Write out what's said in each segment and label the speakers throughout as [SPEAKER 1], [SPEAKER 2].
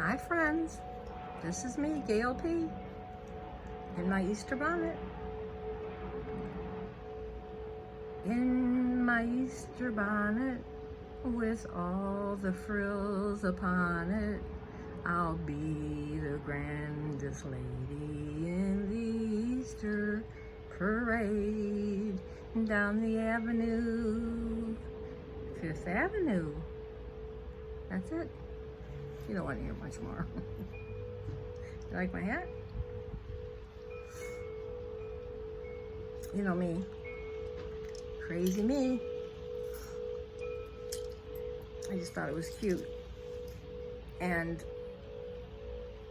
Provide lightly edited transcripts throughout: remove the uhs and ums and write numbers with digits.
[SPEAKER 1] Hi friends, this is me, Gail P, in my Easter bonnet. In my Easter bonnet, with all the frills upon it, I'll be the grandest lady in the Easter parade. Down the avenue, 5th Avenue. That's it. You don't want to hear much more. You like my hat? You know me. Crazy me. I just thought it was cute. And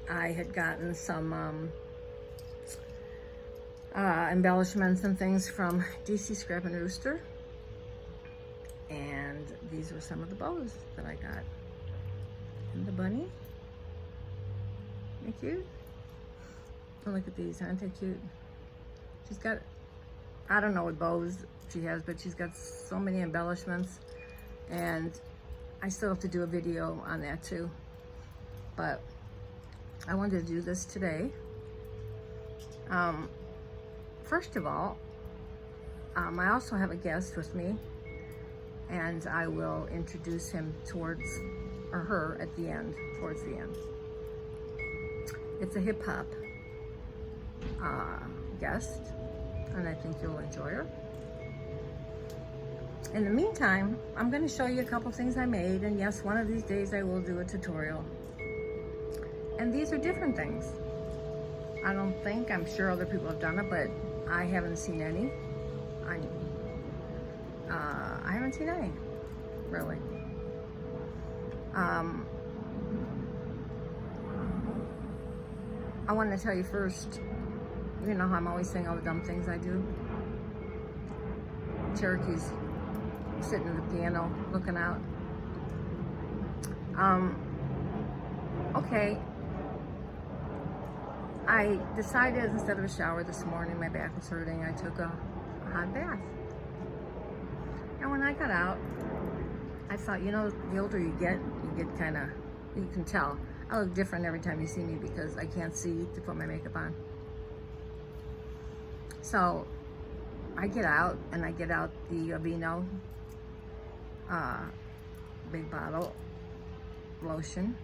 [SPEAKER 1] I had gotten some embellishments and things from DC Scrap and Rooster. And these were some of the bows that I got. And the bunny. Isn't they cute? Oh, look at these, aren't they cute? She's got, I don't know what bows she has, but she's got so many embellishments. And I still have to do a video on that too. But I wanted to do this today. First of all, I also have a guest with me, and I will introduce him towards, or her at the end, towards the end. It's a hip hop guest, and I think you'll enjoy her. In the meantime, I'm going to show you a couple things I made, and yes, one of these days I will do a tutorial. And these are different things. I'm sure other people have done it, but I haven't seen any. I haven't seen any, really. I want to tell you first, you know how I'm always saying all the dumb things I do? Cherokee's sitting at the piano looking out. Okay. I decided instead of a shower this morning, my back was hurting, I took a hot bath. And when I got out, I thought, you know, the older you get kind of, you can tell. I look different every time you see me because I can't see to put my makeup on. So I get out, and I get out the Aveeno big bottle lotion,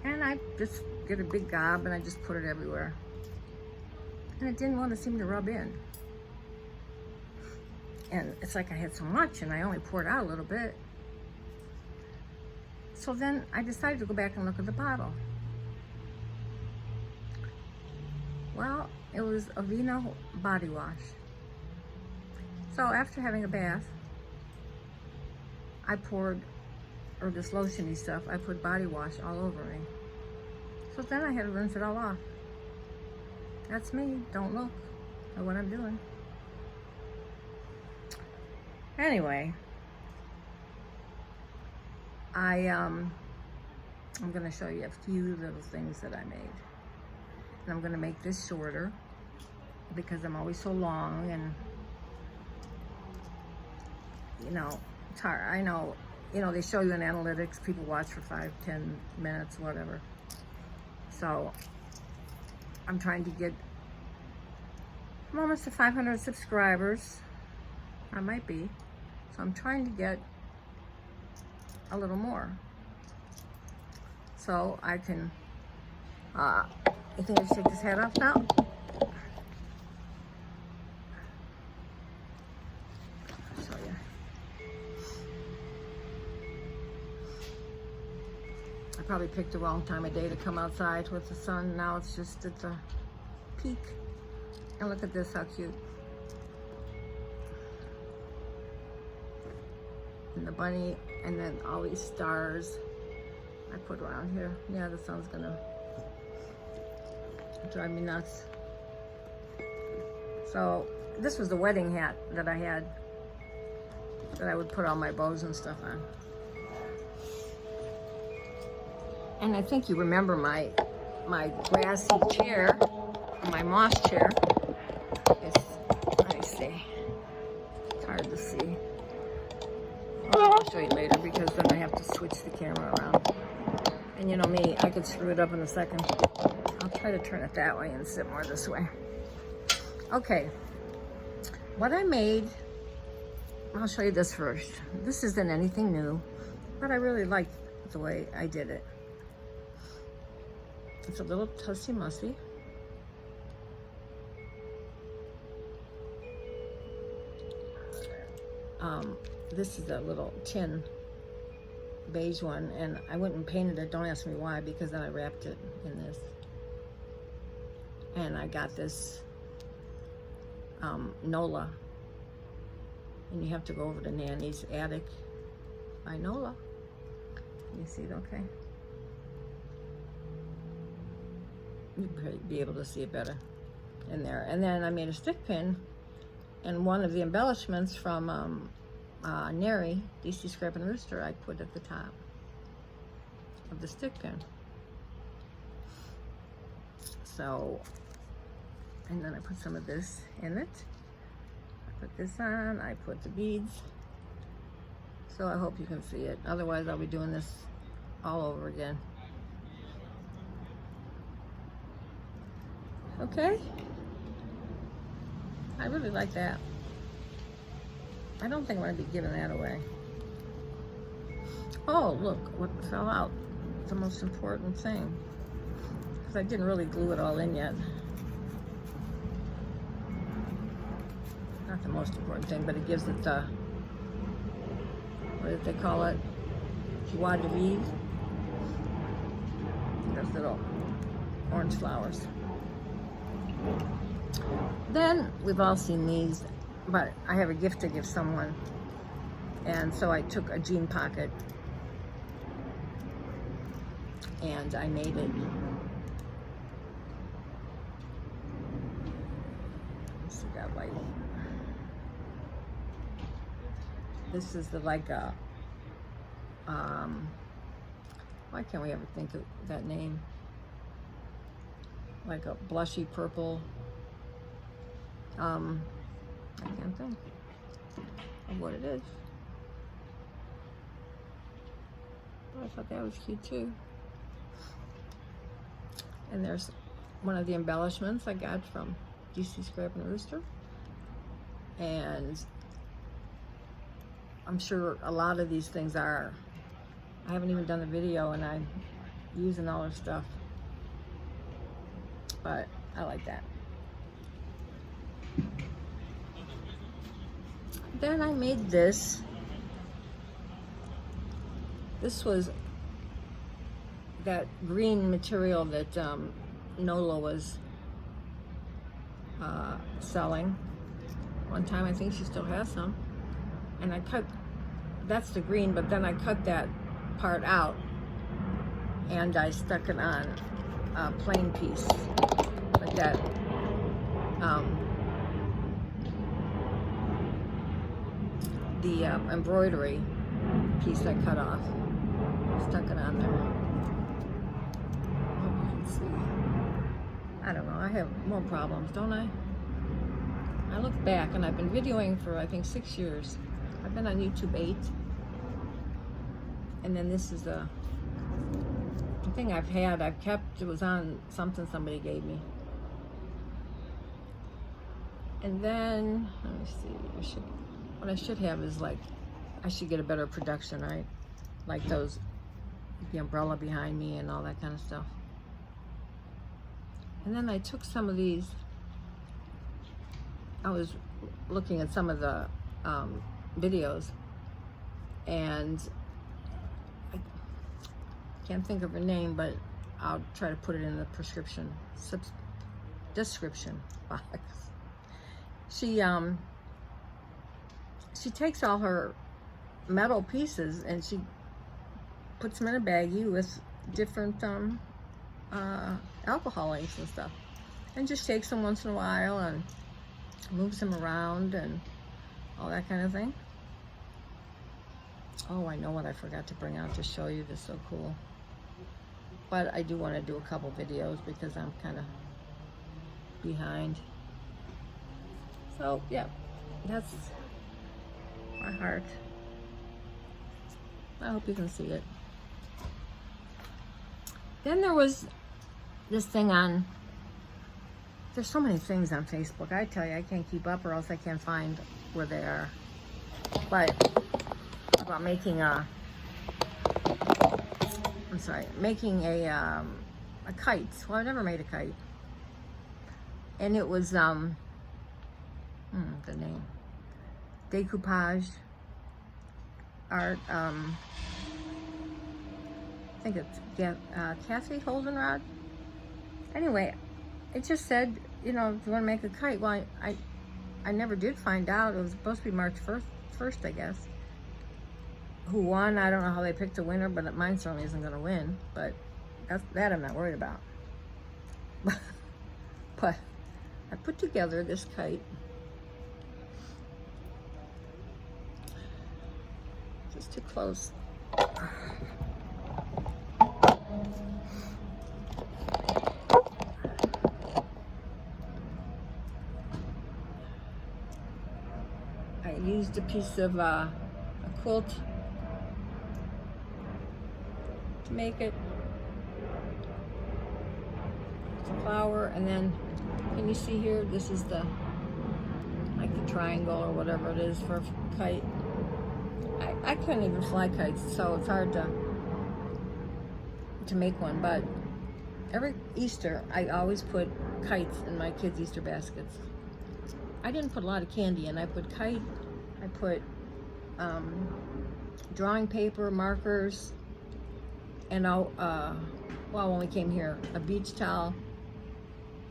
[SPEAKER 1] and I just get a big gob and I just put it everywhere. And it didn't want to seem to rub in. And it's like I had so much and I only poured out a little bit. So then I decided to go back and look at the bottle. Well, it was Aveeno body wash. So after having a bath, I poured, or this lotiony stuff, I put body wash all over me. So then I had to rinse it all off. That's me. Don't look at what I'm doing. Anyway, I'm going to show you a few little things that I made. And I'm going to make this shorter because I'm always so long, and you know, it's hard. I know, you know, they show you in analytics, people watch for 5, 10 minutes, whatever. So I'm trying to get, I'm almost to 500 subscribers. I might be. So I'm trying to get a little more. So I can, you think I should take this hat off now? I'll show you. I probably picked the wrong time of day to come outside with the sun. Now it's just at the peak. And look at this, how cute. And the bunny, and then all these stars I put around here. Yeah, the sun's gonna drive me nuts. So this was the wedding hat that I had, that I would put all my bows and stuff on. And I think you remember my grassy chair, my moss chair. Let me see. It's hard to see. I'll show you later because then I have to switch the camera around. And you know me, I could screw it up in a second. I'll try to turn it that way and sit more this way. Okay, what I made, I'll show you this first. This isn't anything new, but I really like the way I did it. It's a little tussy-mussy. This is a little tin beige one, and I went and painted it. Don't ask me why, because then I wrapped it in this. And I got this NOLA, and you have to go over to NanniesAtticByNola. You see it okay? You'd probably be able to see it better in there. And then I made a stick pin, and one of the embellishments from Neri, DC Scrap and Rooster, I put at the top of the stick pin. So, and then I put some of this in it. I put this on, I put the beads. So I hope you can see it. Otherwise, I'll be doing this all over again. Okay? I really like that. I don't think I'm going to be giving that away. Oh, look what fell out. The most important thing. Because I didn't really glue it all in yet. Not the most important thing, but it gives it the, what did they call it? Joie de vivre. Those little orange flowers. Then we've all seen these, but I have a gift to give someone, and so I took a jean pocket and I made it. Let's see that light. This is the like a why can't we ever think of that name? Like a blushy purple. I can't think of what it is. But I thought that was cute too. And there's one of the embellishments I got from DC Scrap and Rooster. And I'm sure a lot of these things are. I haven't even done a video and I'm using all their stuff. But I like that. Then I made this. This was that green material that NOLA was selling. One time, I think she still has some. And I cut, that's the green, but then I cut that part out and I stuck it on a plain piece like that. The embroidery piece I cut off, stuck it on there. I hope you can see. I don't know, I have more problems, don't I? I look back and I've been videoing for I think 6 years. I've been on YouTube 8. And then this is a thing I've kept, it was on something somebody gave me. And then, let me see, what I should have is like, I should get a better production, right? Like those, the umbrella behind me and all that kind of stuff. And then I took some of these, I was looking at some of the videos, and I can't think of her name, but I'll try to put it in the description box. She takes all her metal pieces and she puts them in a baggie with different alcohol inks and stuff, and just shakes them once in a while and moves them around and all that kind of thing. Oh, I know what I forgot to bring out to show you. This is so cool. But I do want to do a couple videos because I'm kind of behind. So yeah, that's my heart. I hope you can see it. Then there was this thing on, there's so many things on Facebook. I tell you, I can't keep up or else I can't find where they are. But about making a, making a kite. Well, I never made a kite. And it was, the name, decoupage art, I think it's Kathy Holdenrod. Anyway, it just said, you know, if you want to make a kite. Well, I never did find out. It was supposed to be March 1st, I guess. Who won? I don't know how they picked a winner, but mine certainly isn't going to win. But that I'm not worried about. But I put together this kite. Just too close. I used a piece of a quilt to make it. It's a flower, and then can you see here? This is the like the triangle or whatever it is for a kite. I couldn't even fly kites, so it's hard to make one. But every Easter, I always put kites in my kids' Easter baskets. I didn't put a lot of candy in. I put kite. I put drawing paper, markers, and well, when we came here, a beach towel,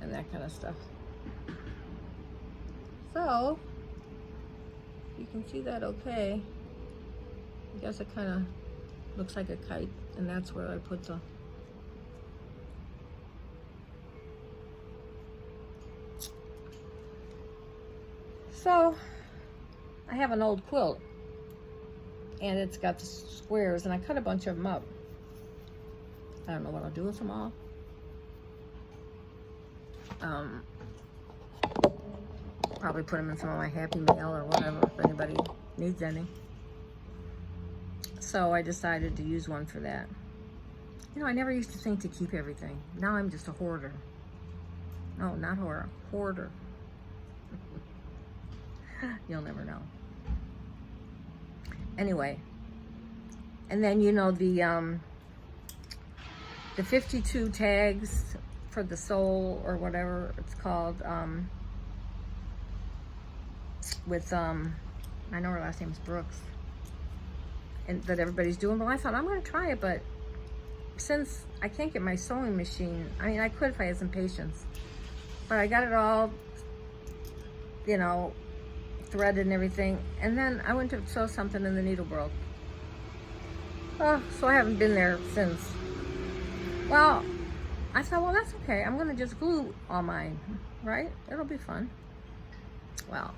[SPEAKER 1] and that kind of stuff. So you can see that okay. I guess it kind of looks like a kite, and that's where I put the so I have an old quilt, and it's got the squares, and I cut a bunch of them up. I don't know what I'll do with them all. Probably put them in some of my Happy Mail or whatever, if anybody needs any. So I decided to use one for that. You know, I never used to think to keep everything. Now I'm just a hoarder. No, not horror, hoarder. You'll never know. Anyway, and then you know the 52 tags for the soul or whatever it's called, with I know her last name is Brooks, and that everybody's doing. Well, I thought I'm going to try it, but since I can't get my sewing machine, I mean, I could if I had some patience, but I got it all, you know, threaded and everything, and then I went to sew something and the needle broke. Oh, so I haven't been there since. Well, I thought, well, that's okay. I'm going to just glue all mine, right? It'll be fun. Well,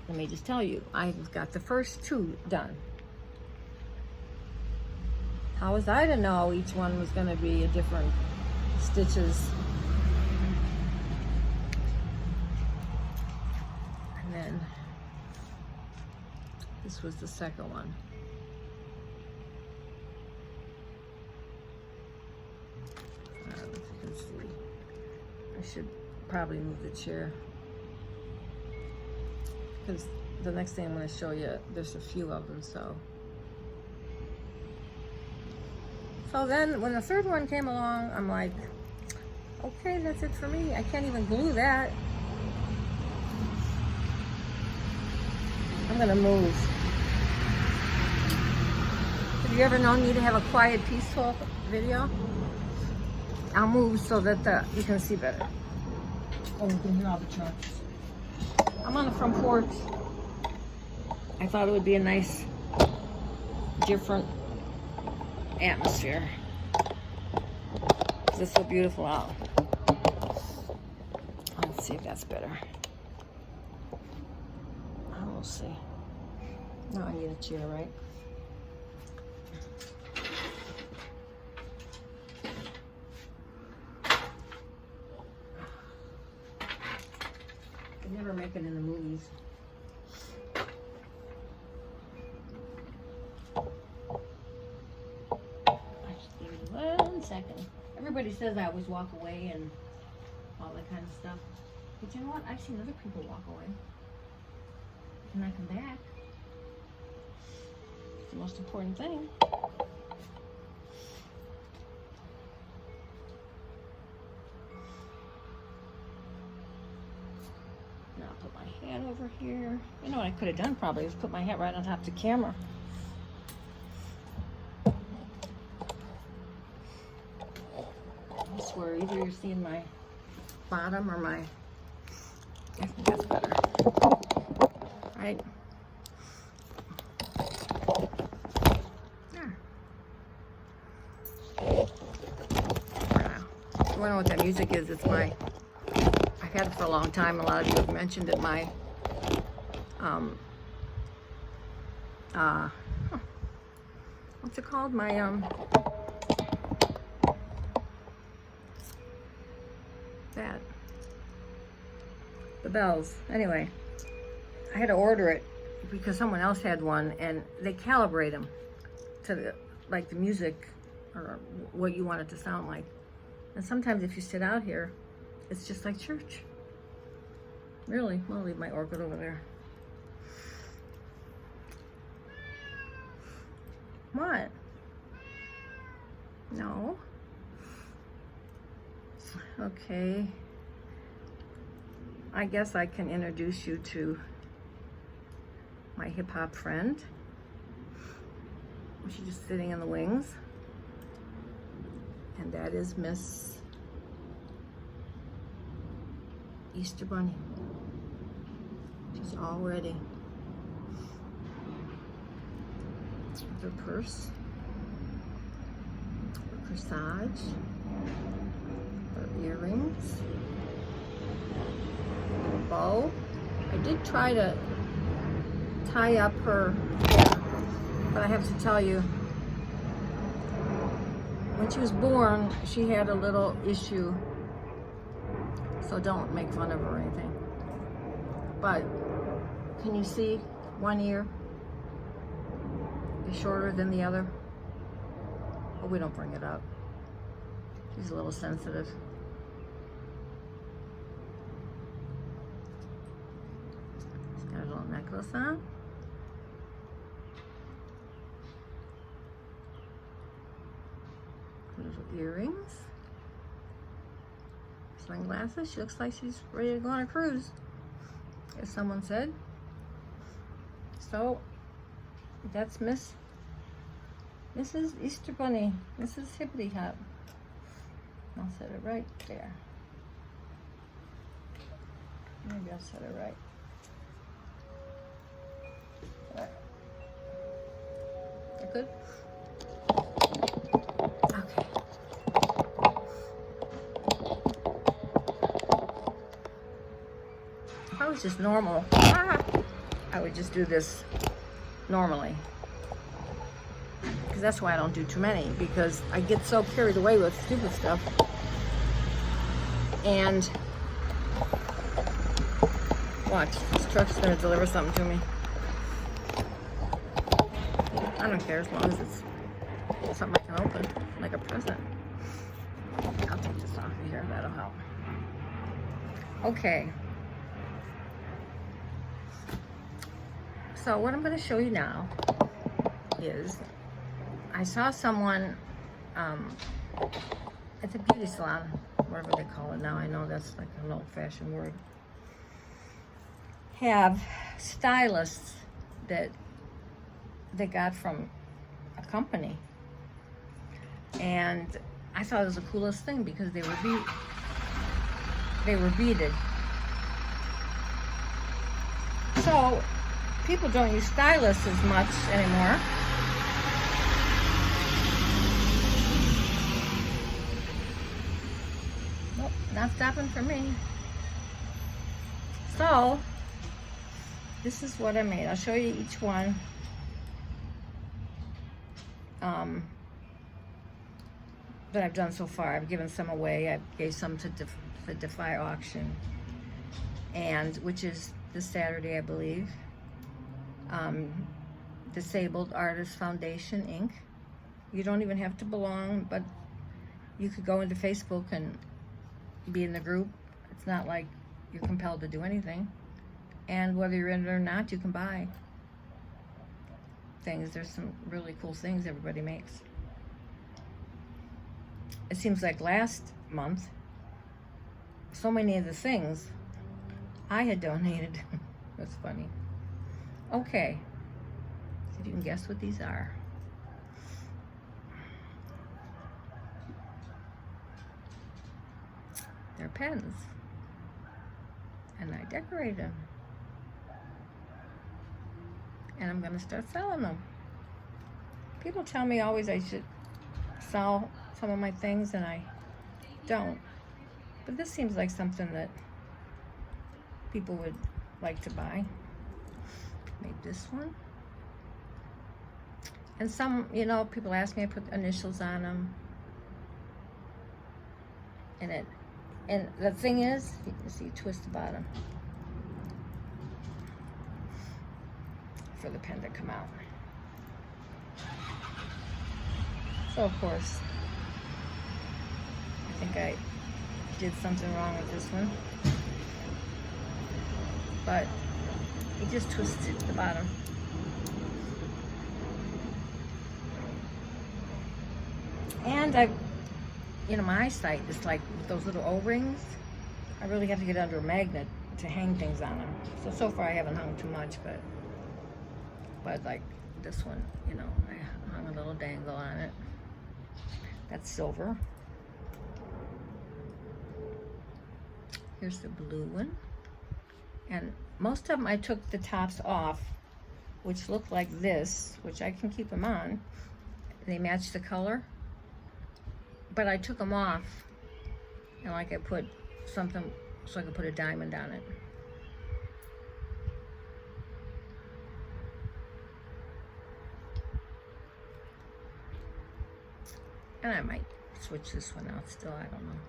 [SPEAKER 1] let me just tell you, I've got the first 2 done. How was I to know each one was going to be a different stitches? And then this was the second one. I don't know if you can see. I should probably move the chair, because the next thing I'm going to show you, there's a few of them. So then when the third one came along, I'm like, okay, that's it for me. I can't even glue that. I'm going to move. Have you ever known me to have a quiet, peaceful video? I'll move so that you can see better. Oh, you can hear all the trucks. I'm on the front porch. I thought it would be a nice, different atmosphere. It's so beautiful out. Let's see if that's better. We'll see. Now I need a chair, right? I never make it in the movies. I just need a lens. second. Everybody says I always walk away and all that kind of stuff. But you know what? I've seen other people walk away. And I come back. It's the most important thing. Now I'll put my hat over here. You know what I could have done probably is put my hat right on top of the camera. I swear, either you're seeing my bottom or my... I think that's better. Right? There. You wanna know what that music is? It's my... I've had it for a long time. A lot of you have mentioned it. My... what's it called? My... that. The bells. Anyway, I had to order it because someone else had one, and they calibrate them to the, like the music or what you want it to sound like. And sometimes if you sit out here, it's just like church. Really, I'll leave my orchid over there. What? No. Okay. I guess I can introduce you to my hip-hop friend. She's just sitting in the wings. And that is Miss Easter Bunny. She's all ready. Her purse, her corsage, her earrings, her bow. I did try to tie up her hair, but I have to tell you, when she was born, she had a little issue, so don't make fun of her or anything. But can you see one ear is shorter than the other? But we don't bring it up. She's a little sensitive. She's got a little necklace on. Little earrings. Sunglasses. She looks like she's ready to go on a cruise, as someone said. So that's Mrs. Easter Bunny, Mrs. Hippity Hop. I'll set it right there. Maybe I'll set it right. That good? Okay. If I was just normal, I would just do this normally. Because that's why I don't do too many, because I get so carried away with stupid stuff. And watch, this truck's gonna deliver something to me. I don't care as long as it's something I can open, like a present. I'll take this off of here, that'll help. Okay. So what I'm gonna show you now is, I saw someone at the beauty salon, whatever they call it now, I know that's like an old-fashioned word, have stylists that they got from a company. And I thought it was the coolest thing because they were beaded. So people don't use stylists as much anymore. Nope, not stopping for me. So this is what I made. I'll show you each one. That I've done so far. I've given some away. I gave some to the Defy auction, and which is this Saturday, I believe. Disabled Artists Foundation, Inc. You don't even have to belong, but You could go into Facebook and be in the group. It's not like you're compelled to do anything. And whether you're in it or not, you can buy things. There's some really cool things everybody makes. It seems like last month, so many of the things I had donated. That's funny. Okay, see if you can guess what these are. They're pens, and I decorate them, and I'm gonna start selling them. People tell me always I should sell some of my things, and I don't, but this seems like something that people would like to buy. Made this one, and some, you know, people ask me, I put initials on them, and the thing is, you can see, twist the bottom for the pen to come out. So of course, I think I did something wrong with this one, but you just twist the bottom. And you know, my eyesight is like those little O-rings. I really have to get under a magnet to hang things on them. So far I haven't hung too much, but like this one, you know, I hung a little dangle on it. That's silver. Here's the blue one. And most of them I took the tops off, which look like this, which I can keep them on. They match the color. But I took them off, and like I put something so I could put a diamond on it. And I might switch this one out still, I don't know.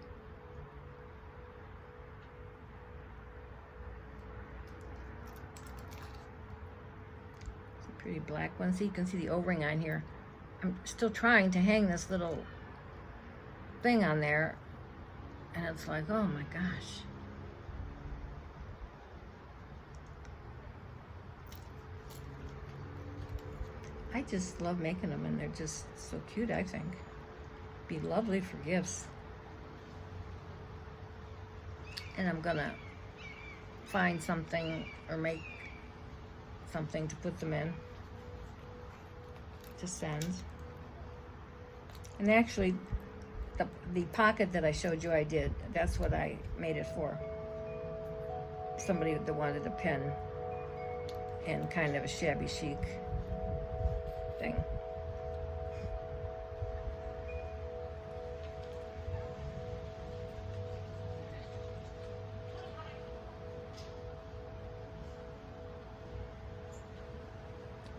[SPEAKER 1] It's a pretty black one. So you can see the O-ring on here. I'm still trying to hang this little thing on there, and it's like, oh my gosh. I just love making them, and they're just so cute, I think. Be lovely for gifts. And I'm gonna find something or make something to put them in to send. And actually, the pocket that I showed you I did, that's what I made it for. Somebody that wanted a pen and kind of a shabby chic thing.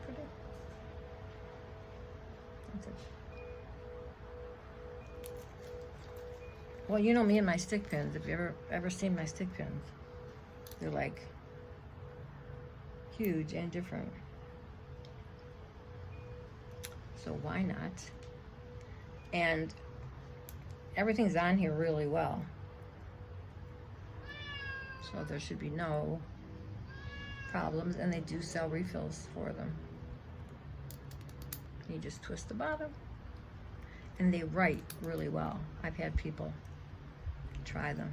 [SPEAKER 1] Pretty. That's it. Well, you know me and my stick pins. If you ever seen my stick pins, they're like huge and different. So why not? And everything's on here really well. So there should be no problems, and they do sell refills for them. You just twist the bottom, and they write really well. I've had people try them.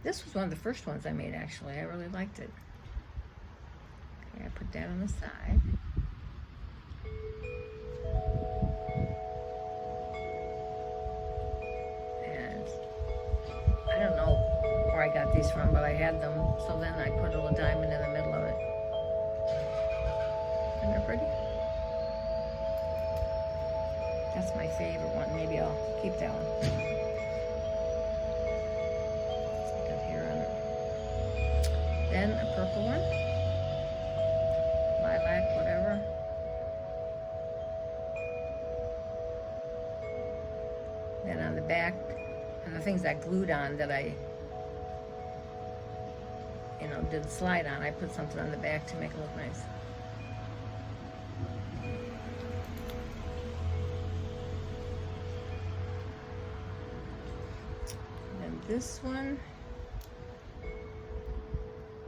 [SPEAKER 1] This was one of the first ones I made, actually. I really liked it. Okay, I put that on the side. And I don't know where I got these from, but I had them, so then I put a little diamond in the middle of it. Isn't that pretty? That's my favorite one. Maybe I'll keep that one. Got hair on it. Then a purple one. Lilac, whatever. Then on the back, and the things I glued on that I, didn't slide on, I put something on the back to make it look nice. This one,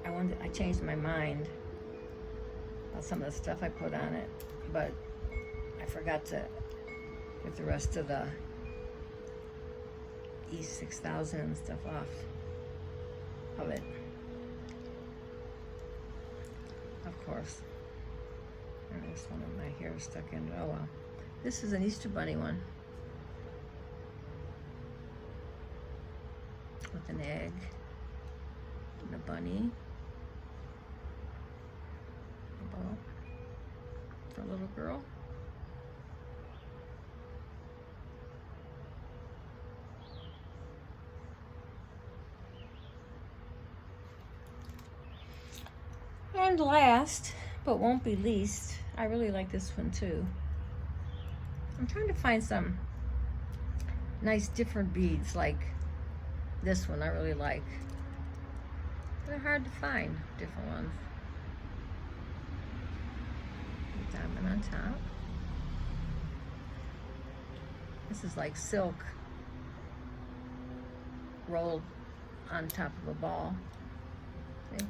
[SPEAKER 1] I changed my mind about some of the stuff I put on it, but I forgot to get the rest of the E6000 and stuff off of it. Of course. And there's one of my hair stuck in it. Oh well. This is an Easter Bunny one. With an egg and a bunny. A bow for a little girl. And last, but won't be least, I really like this one too. I'm trying to find some nice different beads like this one I really like. They're hard to find, different ones. Diamond on top. This is like silk rolled on top of a ball. See?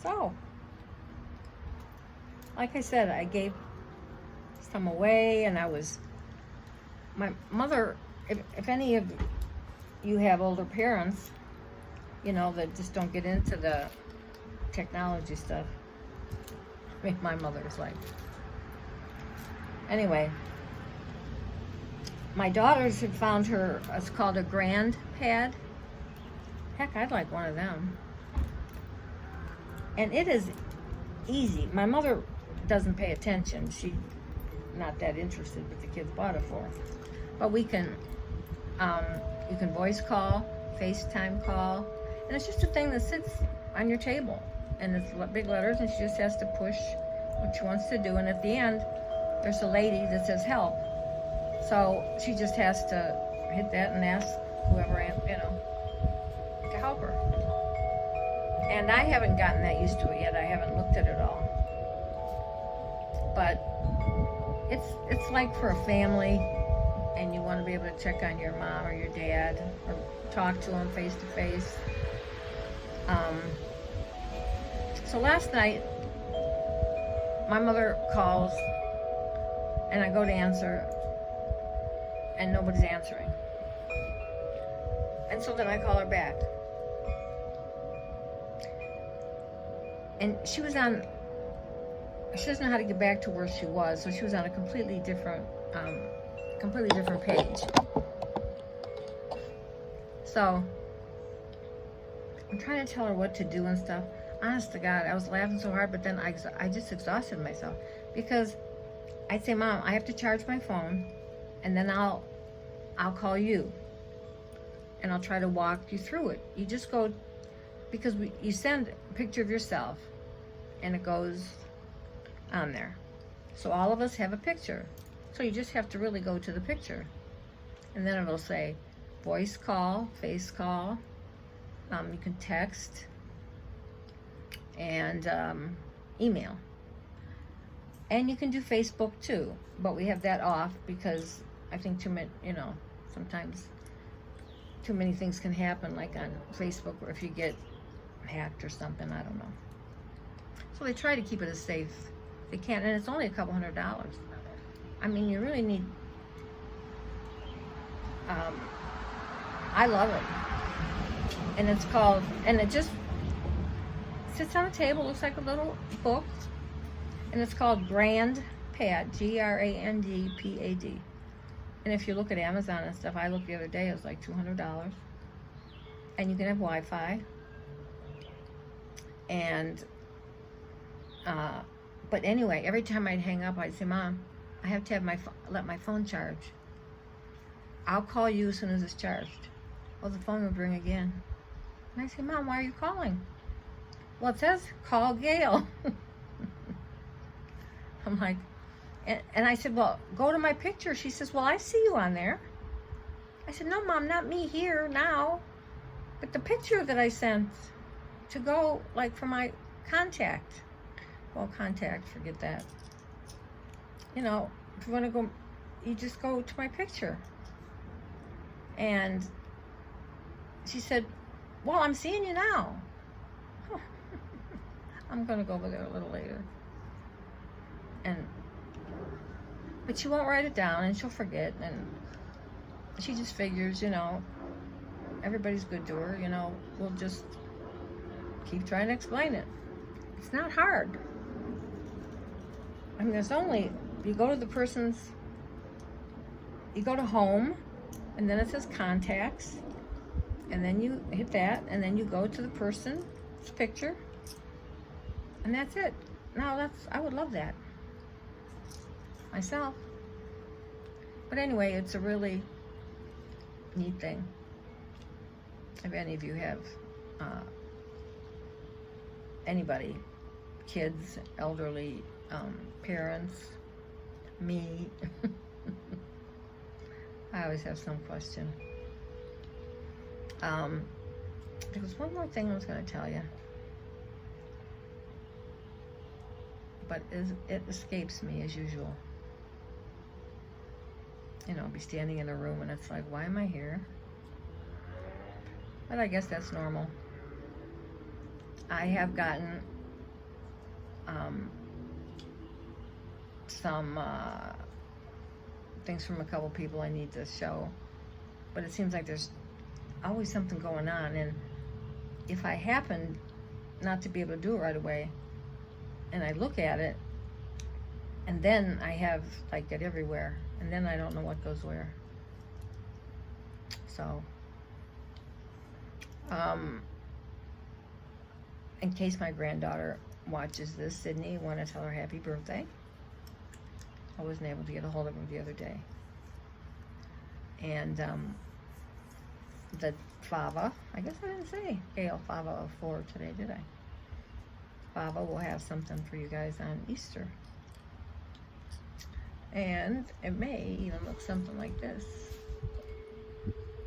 [SPEAKER 1] So, like I said, I gave some away, and my mother, if any of you have older parents, you know, that just don't get into the technology stuff. I mean, my mother's like. Anyway, my daughters had found her, it's called a grand pad. Heck, I'd like one of them. And it is easy. My mother doesn't pay attention. She's not that interested, but the kids bought it for her. But we can, you can voice call, FaceTime call, and it's just a thing that sits on your table. And it's big letters, and she just has to push what she wants to do. And at the end, there's a lady that says help. So she just has to hit that and ask whoever, you know, to help her. And I haven't gotten that used to it yet. I haven't looked at it all. But it's like for a family, and you want to be able to check on your mom or your dad, or talk to them face to face. So last night, my mother calls, and I go to answer, and nobody's answering. And so then I call her back. And she was on, she doesn't know how to get back to where she was, so she was on a completely different page. So, I'm trying to tell her what to do and stuff. Honest to God, I was laughing so hard, but then I just exhausted myself. Because I'd say, Mom, I have to charge my phone, and then I'll call you. And I'll try to walk you through it. You just go, because you send a picture of yourself, and it goes on there. So all of us have a picture. So you just have to really go to the picture. And then it'll say voice call, face call, you can text, and email. And you can do Facebook too, but we have that off because I think too many, you know, sometimes too many things can happen, like on Facebook, or if you get hacked or something, I don't know. So they try to keep it as safe as they can, and it's only a couple $100. I mean, you really need, I love it. And it's called, and it just sits on a table, looks like a little book, and it's called Grand Pad, Grandpad. And if you look at Amazon and stuff, I looked the other day, it was like $200. And you can have Wi-Fi. And, but anyway, every time I'd hang up, I'd say, Mom, I have to have let my phone charge. I'll call you as soon as it's charged. Well, the phone would ring again. And I say, Mom, why are you calling? Well, it says, call Gail. I'm like, and I said, well, go to my picture. She says, well, I see you on there. I said, no, Mom, not me here now, but the picture that I sent to go, like, for my contact. Well, contact, forget that. you know, if you want to go, you just go to my picture. And she said, well, I'm seeing you now. I'm going to go over there a little later. But she won't write it down, and she'll forget, and she just figures, you know, everybody's good to her, you know, we'll just keep trying to explain it. It's not hard. I mean, there's only, you go to the person's, you go to home, and then it says contacts, and then you hit that, and then you go to the person's picture, and that's it. Now I would love that myself. But anyway, it's a really neat thing. If any of you have anybody, kids, elderly, parents, me, I always have some question. There was one more thing I was going to tell you, but it escapes me as usual. You know, be standing in a room and it's like, why am I here? But I guess that's normal. I have gotten some things from a couple people I need to show, but it seems like there's always something going on, and if I happen not to be able to do it right away, and I look at it, and then I have like it everywhere, and then I don't know what goes where. So in case my granddaughter watches this, Sydney, I want to tell her happy birthday. I wasn't able to get a hold of her the other day. And the Fava, I guess I didn't say Gail Fava 4 today, did I? Fava will have something for you guys on Easter. And it may even look something like this.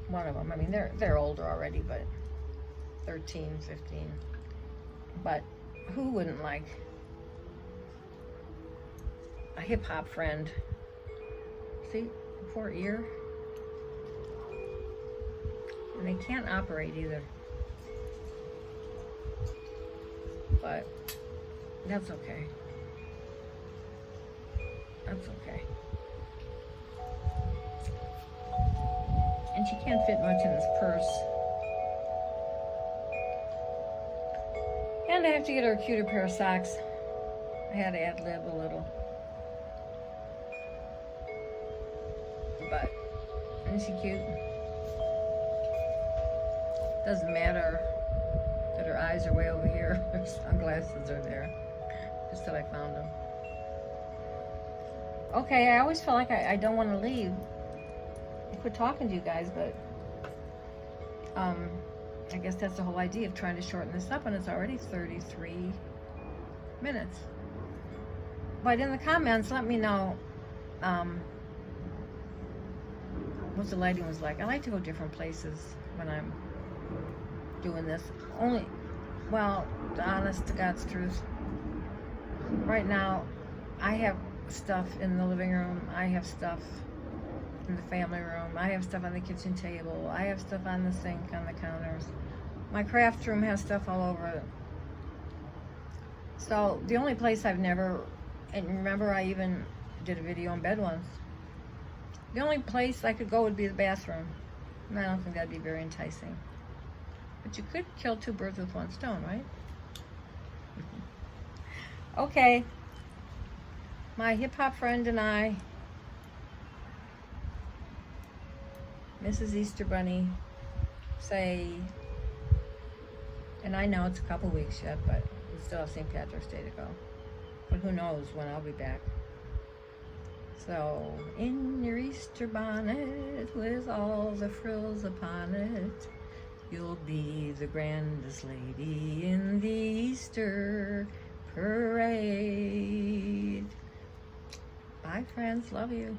[SPEAKER 1] One of them, I mean, they're older already, but 13, 15. But who wouldn't like a hip-hop friend? See, poor ear. And they can't operate either. But that's okay. That's okay. And she can't fit much in this purse. And I have to get her a cuter pair of socks. I had to ad-lib a little. But isn't she cute? Doesn't matter that her eyes are way over here. Her sunglasses are there. Just that I found them. Okay, I always feel like I don't want to leave. I quit talking to you guys, but I guess that's the whole idea of trying to shorten this up, and it's already 33 minutes. But in the comments, let me know what the lighting was like. I like to go different places when I'm doing this. Well, the honest to God's truth, right now, I have stuff in the living room, I have stuff in the family room, I have stuff on the kitchen table, I have stuff on the sink, on the counters. My craft room has stuff all over it. So the only place I've never, and remember I even did a video on bed once, the only place I could go would be the bathroom. And I don't think that'd be very enticing. But you could kill two birds with one stone, right? Okay. My hip-hop friend and I, Mrs. Easter Bunny, say, and I know it's a couple weeks yet, but we still have St. Patrick's Day to go. But who knows when I'll be back. So, in your Easter bonnet with all the frills upon it, you'll be the grandest lady in the Easter parade. Bye, friends. Love you.